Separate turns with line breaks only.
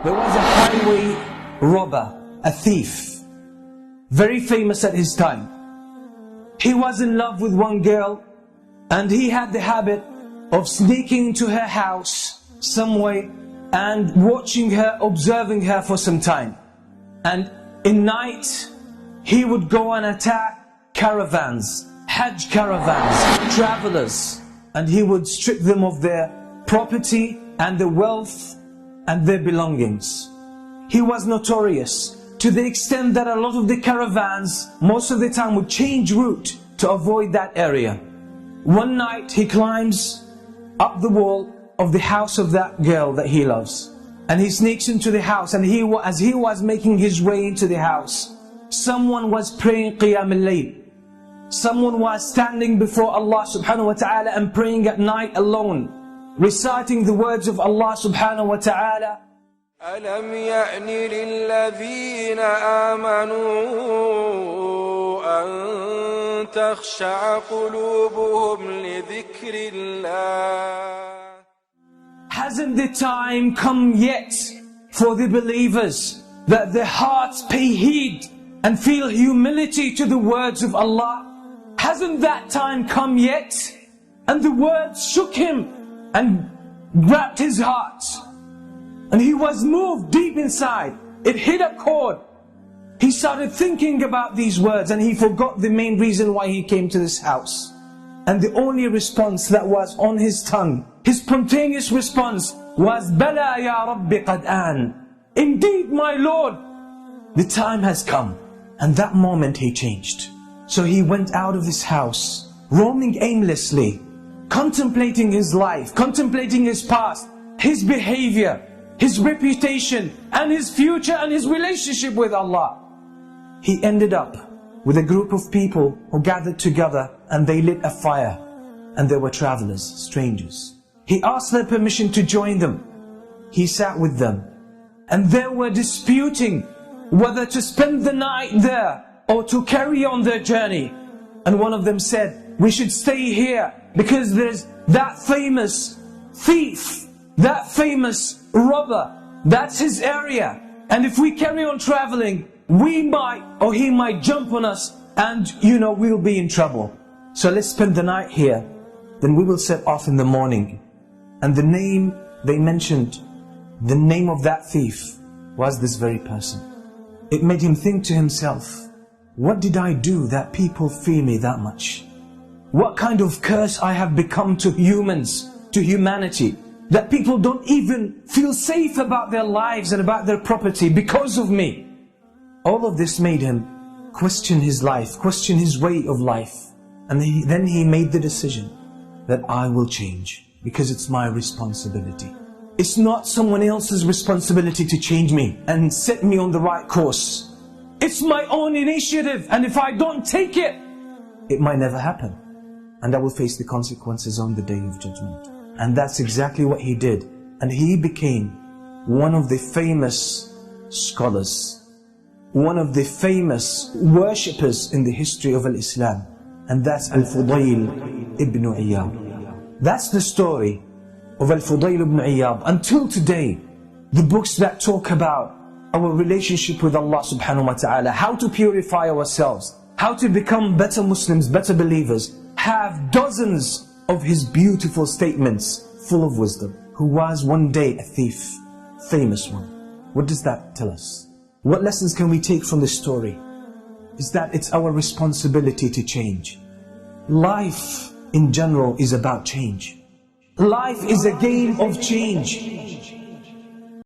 There was a highway robber, a thief, very famous at his time. He was in love with one girl, and he had the habit of sneaking into her house some way and watching her, observing her for some time. And in night, he would go and attack caravans, Hajj caravans, travelers, and he would strip them of their property and their wealth and their belongings. He was notorious to the extent that a lot of the caravans most of the time would change route to avoid that area. One night he climbs up the wall of the house of that girl that he loves, and he sneaks into the house, and as he was making his way into the house, someone was praying Qiyam al-Layl. Someone was standing before Allah subhanahu wa ta'ala and praying at night alone, reciting the words of Allah subhanahu wa ta'ala.
أَلَمْ يَأْنِ لِلَّذِينَ آمَنُوا أَن تَخْشَعَ قُلُوبُهُمْ لِذِكْرِ اللَّهِ.
Hasn't the time come yet for the believers that their hearts pay heed and feel humility to the words of Allah? Hasn't that time come yet? And the words shook him and grabbed his heart, and he was moved deep inside. It hit a chord. He started thinking about these words, and he forgot the main reason why he came to this house. And the only response that was on his tongue, his spontaneous response was, Bala ya Rabbi qad an. Indeed, my Lord, the time has come. And that moment he changed. So he went out of his house, roaming aimlessly, contemplating his life, contemplating his past, his behavior, his reputation, and his future, and his relationship with Allah. He ended up with a group of people who gathered together, and they lit a fire, and there were travelers, strangers. He asked their permission to join them. He sat with them, and they were disputing whether to spend the night there or to carry on their journey. And one of them said, we should stay here because there's that famous thief, that famous robber, that's his area. And if we carry on traveling, we might, or he might jump on us, and we'll be in trouble. So let's spend the night here, then we will set off in the morning. And the name they mentioned, the name of that thief, was this very person. It made him think to himself, what did I do that people fear me that much? What kind of curse I have become to humans, to humanity, that people don't even feel safe about their lives and about their property because of me. All of this made him question his life, question his way of life. And then he made the decision that I will change, because it's my responsibility. It's not someone else's responsibility to change me and set me on the right course. It's my own initiative, and if I don't take it, it might never happen. And I will face the consequences on the Day of Judgment. And that's exactly what he did. And he became one of the famous scholars, one of the famous worshippers in the history of Islam. And that's Al-Fudayl ibn Iyad. That's the story of Al-Fudayl ibn Iyad. Until today, the books that talk about our relationship with Allah subhanahu wa ta'ala, how to purify ourselves, how to become better Muslims, better believers, have dozens of his beautiful statements full of wisdom. Who was one day a thief, famous one. What does that tell us? What lessons can we take from this story? Is that it's our responsibility to change. Life in general is about change. Life is a game of change.